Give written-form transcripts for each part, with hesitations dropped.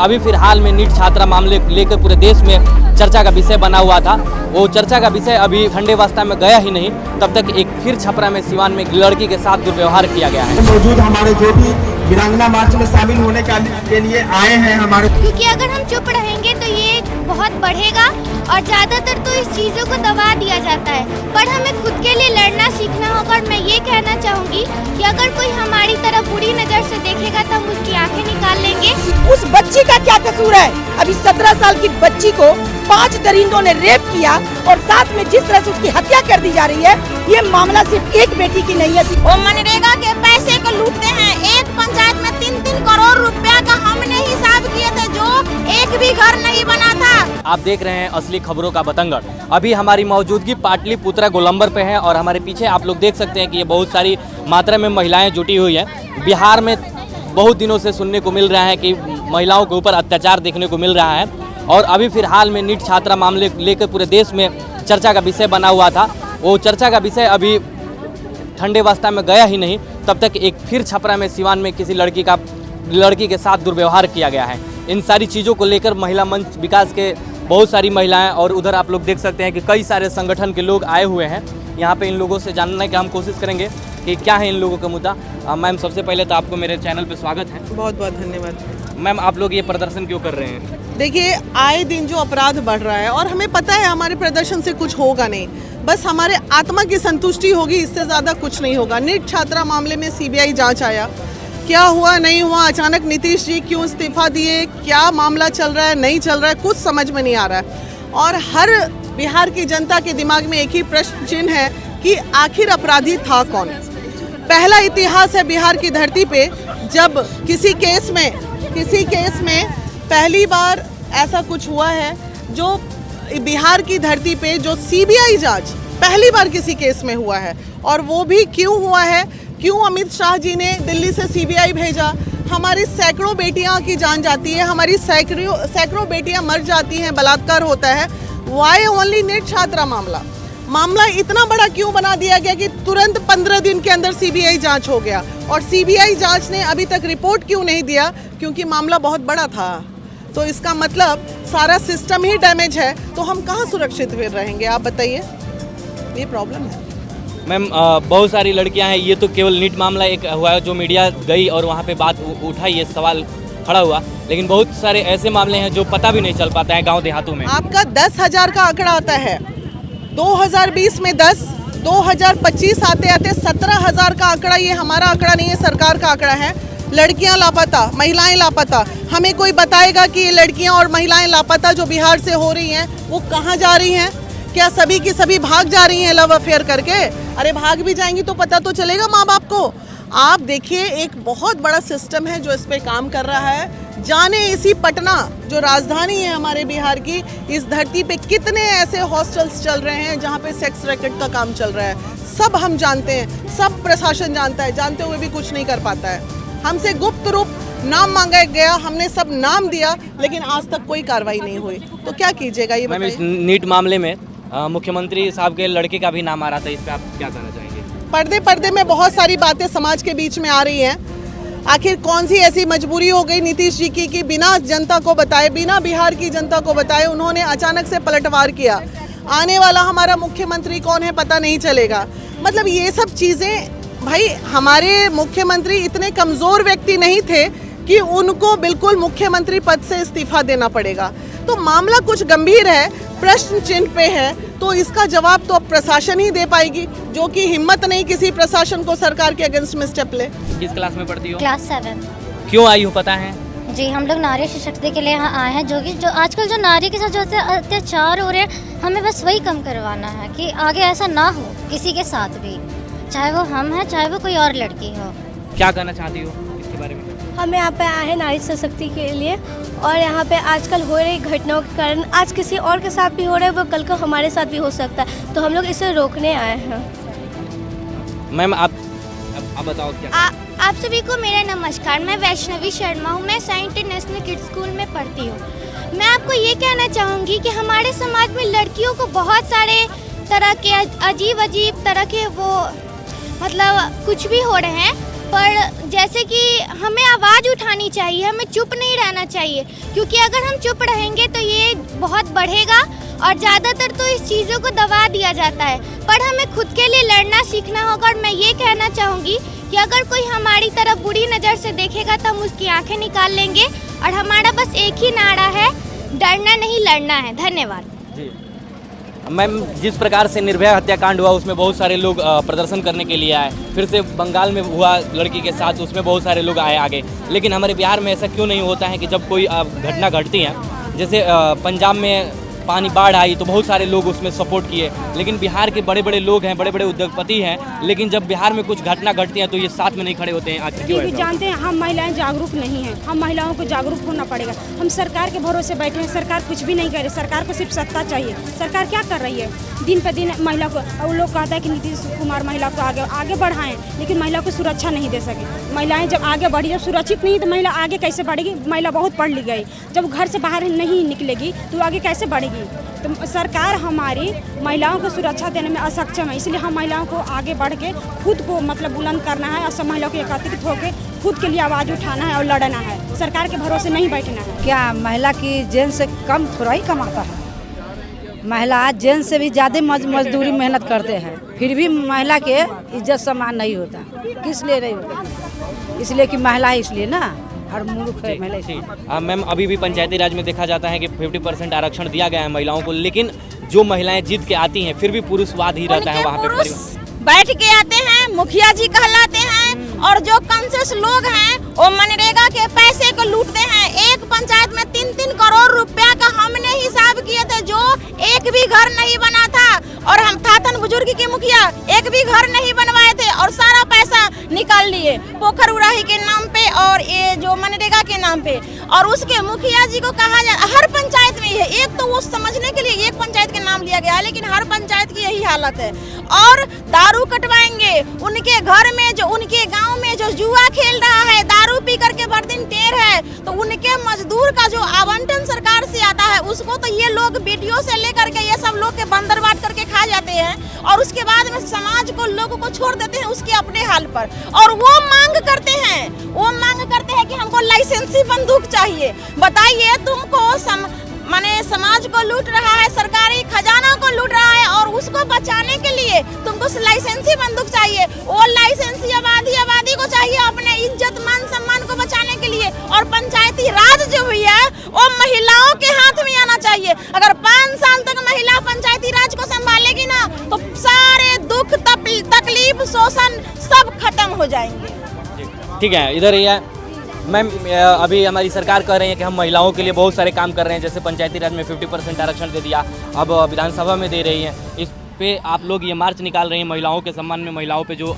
अभी फिलहाल में नीट छात्रा मामले लेकर पूरे देश में चर्चा का विषय बना हुआ था। वो चर्चा का विषय अभी ठंडेवास्ता में गया ही नहीं, तब तक एक फिर छपरा में सिवान में एक लड़की के साथ दुर्व्यवहार किया गया है। मौजूद हमारे जो भी वीरांगना मार्च में शामिल होने के लिए आए हैं हमारे, क्योंकि अगर हम चुप रहेंगे तो ये बहुत बढ़ेगा और ज्यादातर तो इस चीजों को दबा दिया जाता है, पर हमें खुद के लिए लड़ना सीखना होगा। और मैं ये कहना चाहूंगी कि अगर कोई हमारी तरफ बुरी नजर से देखेगा तो हम उसकी आंखें निकाल लेंगे। उस बच्ची का क्या कसूर है? अभी 17 साल की बच्ची को 5 दरिंदों ने रेप किया और साथ में जिस तरह से उसकी हत्या कर दी जा रही है, ये मामला सिर्फ एक बेटी की नहीं है। वो मनरेगा के पैसे को लूटते हैं। एक पंचायत में 3-3 करोड़ रुपया का हमने हिसाब किए थे, जो एक भी घर नहीं बना था। आप देख रहे हैं असली खबरों का बतंगड़। अभी हमारी मौजूदगी पाटलिपुत्रा गोलंबर पे है और हमारे पीछे आप लोग देख सकते हैं कि ये बहुत सारी मात्रा में महिलाएं जुटी हुई हैं। बिहार में बहुत दिनों से सुनने को मिल रहा है कि महिलाओं के ऊपर अत्याचार देखने को मिल रहा है और अभी फिलहाल में नीट छात्रा मामले लेकर पूरे देश में चर्चा का विषय बना हुआ था। वो चर्चा का विषय अभी ठंडेवास्ता में गया ही नहीं, तब तक एक फिर छपरा में सिवान में किसी लड़की के साथ दुर्व्यवहार किया गया है। इन सारी चीज़ों को लेकर महिला मंच विकास के बहुत सारी महिलाएं और उधर आप लोग देख सकते हैं कि कई सारे संगठन के लोग आए हुए हैं। यहाँ पे इन लोगों से जानने की हम कोशिश करेंगे कि क्या है इन लोगों का मुद्दा। मैम, सबसे पहले तो आपको मेरे चैनल पे स्वागत है। बहुत बहुत धन्यवाद। मैम, आप लोग ये प्रदर्शन क्यों कर रहे हैं? देखिए, आए दिन जो अपराध बढ़ रहा है और हमें पता है हमारे प्रदर्शन से कुछ होगा नहीं, बस हमारे आत्मा की संतुष्टि होगी, इससे ज़्यादा कुछ नहीं होगा। नीट छात्रा मामले में सीबीआई जांच आया, क्या हुआ नहीं हुआ, अचानक नीतीश जी क्यों इस्तीफा दिए, क्या मामला चल रहा है नहीं चल रहा है, कुछ समझ में नहीं आ रहा है। और हर बिहार की जनता के दिमाग में एक ही प्रश्न चिन्ह है कि आखिर अपराधी था कौन। पहला इतिहास है बिहार की धरती पे जब किसी केस में पहली बार ऐसा कुछ हुआ है, जो बिहार की धरती पे जो सीबीआई जांच पहली बार किसी केस में हुआ है। और वो भी क्यों हुआ है, क्यों अमित शाह जी ने दिल्ली से सीबीआई भेजा। हमारी सैकड़ों बेटियां की जान जाती है, हमारी सैकड़ों बेटियां मर जाती हैं, बलात्कार होता है। वाई ओनली नीट छात्रा मामला इतना बड़ा क्यों बना दिया गया कि तुरंत 15 दिन के अंदर सीबीआई जांच हो गया। और सीबीआई जांच ने अभी तक रिपोर्ट क्यों नहीं दिया? क्योंकि मामला बहुत बड़ा था। तो इसका मतलब सारा सिस्टम ही डैमेज है, तो हम कहाँ सुरक्षित फिर रहेंगे, आप बताइए। ये प्रॉब्लम है। मैम, बहुत सारी लड़कियां हैं, ये तो केवल नीट मामला एक हुआ है जो मीडिया गई और वहाँ पे बात उठाई, ये सवाल खड़ा हुआ, लेकिन बहुत सारे ऐसे मामले हैं जो पता भी नहीं चल पाता है गांव देहातों में। आपका 10,000 का आंकड़ा आता है, 2020 में 10, 2025 आते आते 17,000 का आंकड़ा। ये हमारा आंकड़ा नहीं है, सरकार का आंकड़ा है। लड़कियां लापता, महिलाएं लापता। हमें कोई बताएगा कि ये लड़कियां और महिलाएं लापता जो बिहार से हो रही हैं वो कहाँ जा रही हैं? क्या सभी की सभी भाग जा रही हैं लव अफेयर करके? अरे भाग भी जाएंगी तो पता तो चलेगा माँ बाप को। आप देखिए, एक बहुत बड़ा सिस्टम है जो इस पे काम कर रहा है। जाने इसी पटना जो राजधानी है हमारे बिहार की, इस धरती पे कितने ऐसे हॉस्टल्स चल रहे हैं जहाँ पे सेक्स रैकेट का काम चल रहा है। सब हम जानते हैं, सब प्रशासन जानता है, जानते हुए भी कुछ नहीं कर पाता है। हमसे गुप्त रूप नाम मांगा गया, हमने सब नाम दिया, लेकिन आज तक कोई कार्रवाई नहीं हुई। तो क्या कीजिएगा ये मैम, बताइए। इस नीट मामले में मुख्यमंत्री साहब के लड़के का भी नाम आ रहा था, इस पे आप क्या कहना चाहेंगे? पर्दे में बहुत सारी बातें समाज के बीच में आ रही हैं। आखिर कौन सी ऐसी मजबूरी हो गई नीतीश जी की कि बिना जनता को बताए, बिना बिहार की जनता को बताए उन्होंने अचानक से पलटवार किया। आने वाला हमारा मुख्यमंत्री कौन है पता नहीं चलेगा। मतलब ये सब चीज़ें, भाई हमारे मुख्यमंत्री इतने कमज़ोर व्यक्ति नहीं थे कि उनको बिल्कुल मुख्यमंत्री पद से इस्तीफा देना पड़ेगा। तो मामला कुछ गंभीर है, प्रश्न चिन्ह पे है, तो इसका जवाब तो अब प्रशासन ही दे पाएगी, जो कि हिम्मत नहीं किसी प्रशासन को सरकार के अगेंस्ट में स्टेप ले। किस क्लास में पढ़ती हो? क्लास 7। क्यों आई हो पता है? जी, हम लोग नारी सशक्ति के लिए यहाँ आए हैं, जो आजकल जो नारी के साथ जो अत्याचार हो रहे हैं, हमें बस वही कम करवाना है कि आगे ऐसा ना हो किसी के साथ भी, चाहे वो हम हैं चाहे वो कोई और लड़की हो। क्या कहना चाहती हो इसके बारे में? हम यहाँ पे आए हैं नारी सशक्ति के लिए, और यहाँ पे आजकल हो रही घटनाओं के कारण आज किसी और के साथ भी हो रहा है, वो कल को हमारे साथ भी हो सकता है, तो हम लोग इसे रोकने आए हैं। मैम, आप बताओ क्या? आप सभी को मेरा नमस्कार। मैं वैष्णवी शर्मा हूँ। मैं साई इंटरनेशनल किड्स स्कूल में पढ़ती हूँ। मैं आपको ये कहना चाहूँगी कि हमारे समाज में लड़कियों को बहुत सारे तरह के अजीब तरह के वो मतलब कुछ भी हो रहे हैं। पर जैसे कि हमें आवाज़ उठानी चाहिए, हमें चुप नहीं रहना चाहिए, क्योंकि अगर हम चुप रहेंगे तो ये बहुत बढ़ेगा और ज़्यादातर तो इस चीज़ों को दबा दिया जाता है। पर हमें खुद के लिए लड़ना सीखना होगा और मैं ये कहना चाहूँगी कि अगर कोई हमारी तरफ बुरी नज़र से देखेगा तो हम उसकी आंखें निकाल लेंगे और हमारा बस एक ही नारा है, डरना नहीं लड़ना है। धन्यवाद। जी मैम, जिस प्रकार से निर्भया हत्याकांड हुआ उसमें बहुत सारे लोग प्रदर्शन करने के लिए आए, फिर से बंगाल में हुआ लड़की के साथ, उसमें बहुत सारे लोग आए आगे, लेकिन हमारे बिहार में ऐसा क्यों नहीं होता है कि जब कोई घटना घटती है, जैसे पंजाब में पानी बाढ़ आई तो बहुत सारे लोग उसमें सपोर्ट किए, लेकिन बिहार के बड़े बड़े लोग हैं, बड़े बड़े उद्योगपति हैं, लेकिन जब बिहार में कुछ घटना घटती है तो ये साथ में नहीं खड़े होते हैं। आखिर क्यों? जानते हैं हम महिलाएं जागरूक नहीं हैं, हम महिलाओं को जागरूक होना पड़ेगा। हम सरकार के भरोसे बैठे हैं, सरकार कुछ भी नहीं कर रही, सरकार को सिर्फ सत्ता चाहिए। सरकार क्या कर रही है? दिन पे दिन महिला को, वो लोग कहता है कि नीतीश कुमार महिला को आगे बढ़ाएं, लेकिन महिला को सुरक्षा नहीं दे सके। महिलाएं जब आगे बढ़ी, जब सुरक्षित नहीं तो महिला आगे कैसे बढ़ेगी? महिला बहुत पढ़ लिख गई, जब घर से बाहर नहीं निकलेगी तो आगे कैसे बढ़ेगी? तो सरकार हमारी महिलाओं को सुरक्षा देने में असक्षम है, इसलिए हम महिलाओं को आगे बढ़ के खुद को मतलब बुलंद करना है और सब महिलाओं को एकत्रित होकर खुद के लिए आवाज़ उठाना है और लड़ना है, सरकार के भरोसे नहीं बैठना है। क्या महिला की जेंट्स से कम थोड़ा ही कमाता है? महिला जेंट्स से भी ज़्यादा मजदूरी मेहनत करते हैं, फिर भी महिला के इज्जत सम्मान नहीं होता। किस लिए नहीं होता? इसलिए कि महिला है, इसलिए ना, और मूर्ख है महिला। मैम, अभी भी पंचायती राज में देखा जाता है कि 50% आरक्षण दिया गया है महिलाओं को, लेकिन जो महिलाएं जीत के आती हैं फिर भी पुरुषवाद ही रहता है वहाँ पे। बैठ के आते हैं, मुखिया जी कहलाते हैं, और जो कंसेस लोग हैं वो मनरेगा के पैसे को लूटते हैं। एक पंचायत में 3-3 करोड़ रुपया का हमने हिसाब किए थे, जो एक भी घर नहीं बना था, और हम थातन बुजुर्ग के मुखिया एक भी घर नहीं बनवाए थे और सारा पैसा निकाल लिए पोखर उड़ाही के नाम पे और ये जो मनरेगा के नाम पे। और उसके मुखिया जी को कहा जाए, हर पंचायत में है, एक तो वो समझने के लिए एक पंचायत के नाम लिया गया है, लेकिन हर पंचायत की यही हालत है। और दारू कटवाएंगे, उनके घर में जो, उनके गांव में जो जुआ खेल रहा है, दारू पी करके भर दिन टेर है, तो उनके मजदूर का जो आवंटन सरकार से आता है उसको तो ये लोग वीडियो से लेकर के ये सब लोग के बंदर बाट करके खा जाते हैं, और उसके बाद में समाज को, लोगों को छोड़ देते हैं उसके अपने हाल पर। और वो मांग करते हैं कि हमको लाइसेंसी बंदूक चाहिए। बताइए, तुमको माने समाज को लूट रहा है, सरकारी खजाना को लूट रहा है, और उसको बचाने के लिए तुमको लाइसेंसी बंदूक चाहिए। वो लाइसेंसी आबादी को चाहिए अपने इज्जत मान सम्मान को बचाने के लिए। और पंचायती राज जो हुई है वो महिलाओं के हाथ में आना चाहिए। अगर 5 साल तक महिला पंचायती राज को संभालेगी ना, तो सारे दुख तकलीफ शोषण सब खत्म हो जाएंगे। ठीक है, इधर ही है मैम। अभी हमारी सरकार कह रही है कि हम महिलाओं के लिए बहुत सारे काम कर रहे हैं, जैसे पंचायती राज में 50% आरक्षण दे दिया, अब विधानसभा में दे रही है। इस पे आप लोग ये मार्च निकाल रहे हैं महिलाओं के सम्मान में, महिलाओं पे जो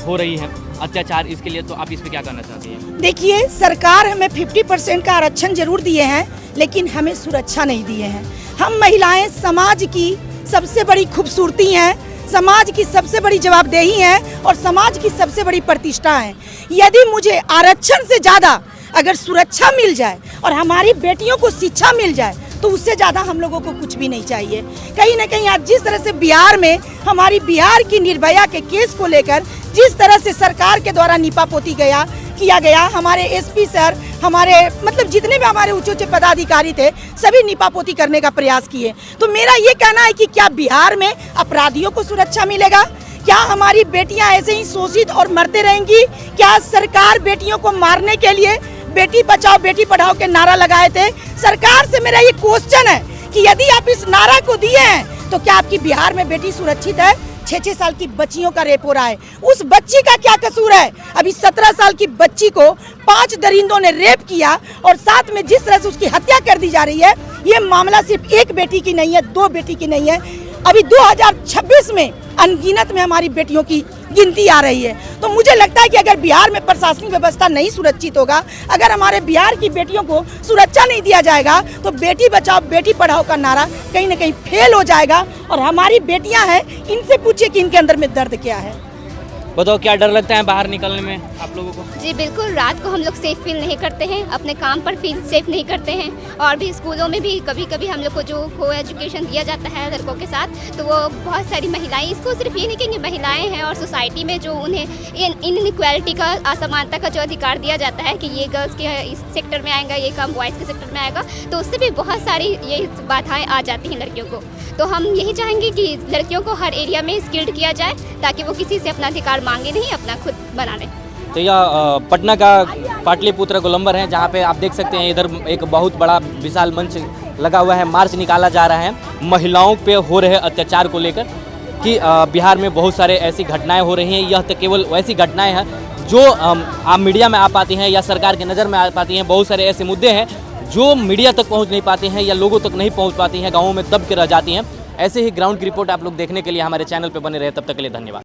हो रही है अत्याचार, इसके लिए तो आप इस पे क्या कहना चाहती हैं? देखिए, सरकार हमें 50% का आरक्षण जरूर दिए हैं, लेकिन हमें सुरक्षा नहीं दिए हैं। हम महिलाएं समाज की सबसे बड़ी खूबसूरती हैं, समाज की सबसे बड़ी जवाबदेही है और समाज की सबसे बड़ी प्रतिष्ठा है। यदि मुझे आरक्षण से ज़्यादा अगर सुरक्षा मिल जाए और हमारी बेटियों को शिक्षा मिल जाए, तो उससे ज़्यादा हम लोगों को कुछ भी नहीं चाहिए। कहीं ना कहीं आज जिस तरह से बिहार में हमारी बिहार की निर्भया के केस को लेकर जिस तरह से सरकार के द्वारा नीपापोती किया गया, हमारे एसपी सर, हमारे मतलब जितने भी हमारे ऊंचे पदाधिकारी थे, सभी नीपापोती करने का प्रयास किए। तो मेरा ये कहना है कि क्या बिहार में अपराधियों को सुरक्षा मिलेगा? क्या हमारी बेटियां ऐसे ही शोषित और मरते रहेंगी? क्या सरकार बेटियों को मारने के लिए बेटी बचाओ बेटी पढ़ाओ के नारा लगाए थे? सरकार से मेरा ये क्वेश्चन है कि यदि आप इस नारा को दिए हैं, तो क्या आपकी बिहार में बेटी सुरक्षित है? 6-6 साल की बच्चियों का रेप हो रहा है, उस बच्ची का क्या कसूर है? अभी 17 साल की बच्ची को 5 दरिंदों ने रेप किया और साथ में जिस तरह से उसकी हत्या कर दी जा रही है, ये मामला सिर्फ एक बेटी की नहीं है, 2 बेटी की नहीं है। अभी 2026 में अनगिनत में हमारी बेटियों की गिनती आ रही है। तो मुझे लगता है कि अगर बिहार में प्रशासनिक व्यवस्था नहीं सुरक्षित होगा, अगर हमारे बिहार की बेटियों को सुरक्षा नहीं दिया जाएगा, तो बेटी बचाओ बेटी पढ़ाओ का नारा कहीं ना कहीं फेल हो जाएगा। और हमारी बेटियां हैं, इनसे पूछिए कि इनके अंदर में दर्द क्या है। बताओ क्या डर लगता है बाहर निकलने में आप लोगों को? जी बिल्कुल, रात को हम लोग सेफ फील नहीं करते हैं, अपने काम पर फील सेफ नहीं करते हैं। और भी स्कूलों में भी कभी कभी हम लोग को जो को एजुकेशन दिया जाता है लड़कों के साथ, तो वो बहुत सारी महिलाएं, इसको सिर्फ ये नहीं कहेंगे महिलाएं हैं, और सोसाइटी में जो उन्हें इनइक्वालिटी का, असमानता का जो अधिकार दिया जाता है कि ये गर्ल्स के इस सेक्टर में आएगा, ये काम बॉयज़ के सेक्टर में आएगा, तो उससे भी बहुत सारी ये बाधाएँ आ जाती हैं लड़कियों को। तो हम यही चाहेंगे कि लड़कियों को हर एरिया में स्किल्ड किया जाए ताकि वो किसी से अपना अधिकार मांगे नहीं, अपना खुद बना लें। तो यह पटना का पाटलिपुत्र गोलंबर है, जहाँ पे आप देख सकते हैं इधर एक बहुत बड़ा विशाल मंच लगा हुआ है। मार्च निकाला जा रहा है महिलाओं पे हो रहे अत्याचार को लेकर कि बिहार में बहुत सारे ऐसी घटनाएं हो रही हैं। यह तो केवल वैसी घटनाएं हैं जो आप मीडिया में आ पाती हैं या सरकार की नज़र में आ पाती हैं। बहुत सारे ऐसे मुद्दे हैं जो मीडिया तक पहुंच नहीं पाते हैं या लोगों तक नहीं पहुंच पाती हैं, गाँवों में दब के रह जाती हैं। ऐसे ही ग्राउंड की रिपोर्ट आप लोग देखने के लिए हमारे चैनल पर बने रहे। तब तक के लिए धन्यवाद।